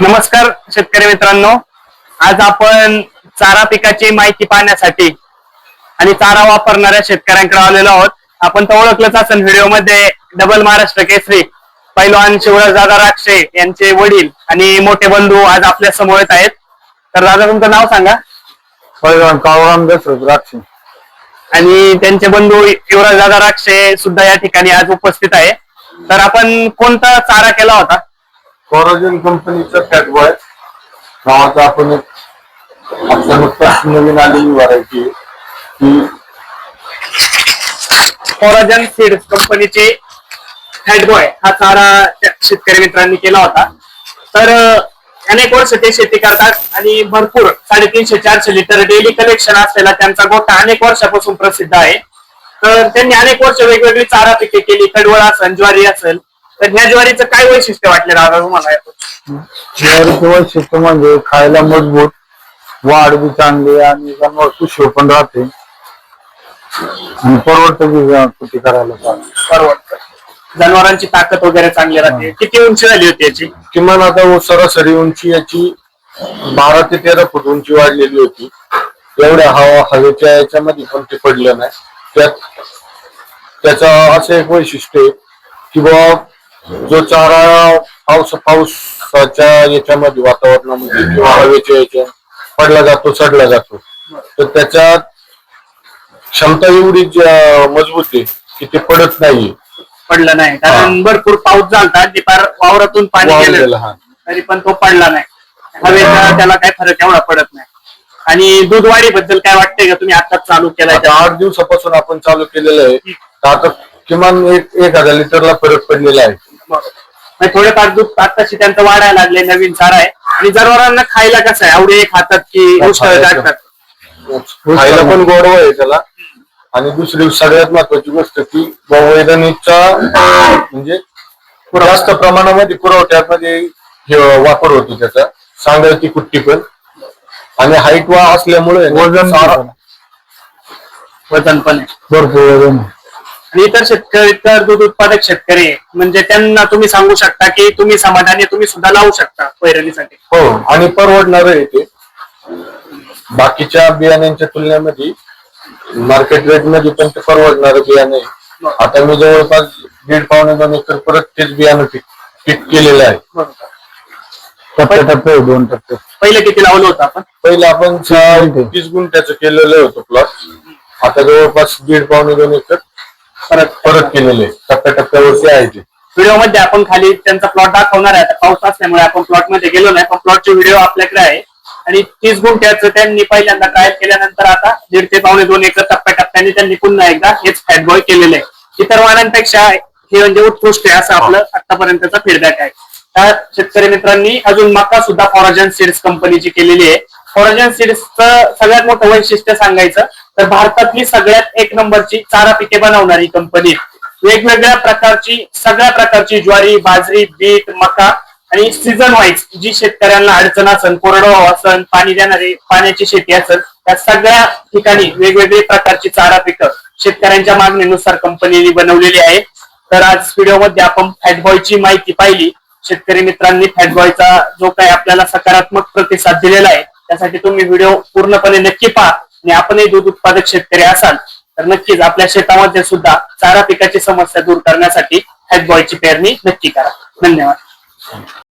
नमस्कार शेतकरी मित्रांनो, आज आपण चारा पिकाची माहिती पाहण्यासाठी आणि चारा वापरणाऱ्या शेतकऱ्यांकडे आलेलो आहोत. आपण तर ओळखलंच असेल व्हिडिओ मध्ये डबल महाराष्ट्र केसरी पैलवान शिवराजदादा राक्षे यांचे वडील आणि मोठे बंधू आज आपल्या समोर येत आहेत. तर दादा तुमचं नाव सांगा. पैलवान काळूराम दशरथ राक्षे आणि त्यांचे बंधू शिवराजदादा राक्षे सुद्धा या ठिकाणी आज उपस्थित आहे. तर आपण कोणता चारा केला होता? कोराजन कंपनीचा फॅट बॉय नावाचा आपण नवीन आलेली व्हरायटी की कोराजन सीड्स कंपनीचे फॅट बॉय हा चारा शेतकरी मित्रांनी केला होता. तर अनेक वर्ष ते शेती करतात आणि भरपूर 350-400 लिटर डेली कलेक्शन असलेला त्यांचा गोठा अनेक वर्षापासून प्रसिद्ध आहे. तर त्यांनी अनेक वर्ष वेगवेगळी चारा पिके केली. कडवळ असेल, ज्वारी असेल. तर ह्या ज्वारीचं काय वैशिष्ट्य वाटले दादा तुम्हाला? ज्वारीचं वैशिष्ट्य म्हणजे खायला मजबूत, वाढ बी चांगली आणि जनावर खुशी पण राहते आणि परवडतं करायला परवडतं. जनावरांची ताकद वगैरे चांगली राहते. किती उंची झाली होती याची? किमान आता सरासरी उंची याची 12 ते 13 फूट उंची वाढलेली होती. एवढ्या हवेच्या याच्यामध्ये पण ते पडलं नाही. त्याचा असं एक वैशिष्ट्य आहे की बाबा जो चारा पावसाच्या याच्यामध्ये वातावरणामध्ये किंवा हवेच्या याच्या पडला जातो, चढला जातो, तर त्याच्यात क्षमता एवढी मजबूत आहे की ते पडत नाहीये. पडलं नाही कारण भरपूर पाऊस झाला. पार वावरातून पाणी गेलं तरी पण तो पडला नाही. हवेचा त्याला काय फरक एवढा पडत नाही. आणि दूध वाढीबद्दल काय वाटतंय का? तुम्ही आता चालू केलाय? 8 दिवसापासून आपण चालू केलेलं आहे. आता किमान 1000 लिटरला फरक पडलेला आहे. थोडेफार दूध आताशी त्यांचं वाढायला लागले. नवीन चारा आहे. आणि जनावरांना खायला कसं आहे? आवडे खातात की टाकतात? खायला पण गोडवा आहे त्याला. आणि दुसरी सगळ्यात महत्वाची गोष्ट की वैधानिकचा म्हणजे जास्त प्रमाणामध्ये पुरवठ्यामध्ये वापर होतो त्याचा. सांगायची कुट्टी पण आणि हाईट असल्यामुळे वजन पण भरपूर वजन. आणि इतर शेतकरी, तर दूध उत्पादक शेतकरी म्हणजे त्यांना तुम्ही सांगू शकता की तुम्ही समाधानी, तुम्ही सुद्धा लावू शकता पैरणीसाठी. हो, आणि परवडणार आहे ते. बाकीच्या बियाण्यांच्या तुलनेमध्ये मार्केट रेट मध्ये पण ते परवडणार बियाणे. आता मी जवळपास 1.5-2 एकर परत तेच बियाणं पीक केलेलं आहे. टप्प्याटप्पे 2 टप्पे. पहिले किती लावलं होतं आपण? पहिले आपण 30 गुंठ्याचं केलेलं होतं प्लॉट. आता जवळपास 1.5-2 एकर परत केलेले टप्प्याटप्प्यावरती आहे ते. व्हिडिओ मध्ये आपण खाली त्यांचा प्लॉट दाखवणार आहे. पाऊस असल्यामुळे आपण प्लॉट मध्ये गेलो नाही, पण प्लॉटचे व्हिडिओ आपल्याकडे आहे. आणि 30 गुंठ्याचं त्यांनी पहिल्यांदा ट्रायल केल्यानंतर आता 1.5 ते 2 एकर टप्प्याटप्प्याने त्यांनी पुन्हा एकदा हेच फॅट बॉय केलेलं आहे. इतर वाणांपेक्षा हे म्हणजे उत्कृष्ट आहे असं आपलं आतापर्यंतचा फीडबॅक आहे. त्या शेतकरी मित्रांनी अजून मका सुद्धा कोराजन सीड्स कंपनीची केलेली आहे. कोराजन सीड्सचं सगळ्यात मोठं वैशिष्ट्य सांगायचं तर भारतातली सगळ्यात 1 नंबरची चारा पिके बनवणारी कंपनी. वेगवेगळ्या प्रकारची, सगळ्या प्रकारची ज्वारी, बाजरी, बीट, मका आणि सीझन वाईज जी शेतकऱ्यांना अडचण असेल, कोरडवाहू असेल, पाणी देणारी पाण्याची शेती असेल, त्या सगळ्या ठिकाणी वेगवेगळी प्रकारची चारा पिकं शेतकऱ्यांच्या मागणीनुसार कंपनीने बनवलेली आहे. तर आज व्हिडिओ मध्ये आपण फॅटबॉयची माहिती पाहिली. शेतकरी मित्रांनी फॅटबॉयचा जो काही आपल्याला सकारात्मक प्रतिसाद दिलेला आहे त्यासाठी तुम्ही व्हिडिओ पूर्णपणे नक्की पहा. आणि आपणही दूध उत्पादक शेतकरी असाल तर नक्कीच आपल्या शेतामध्ये सुद्धा चारा पिकाची समस्या दूर करण्यासाठी फॅटबॉयची पेरणी नक्की करा. धन्यवाद.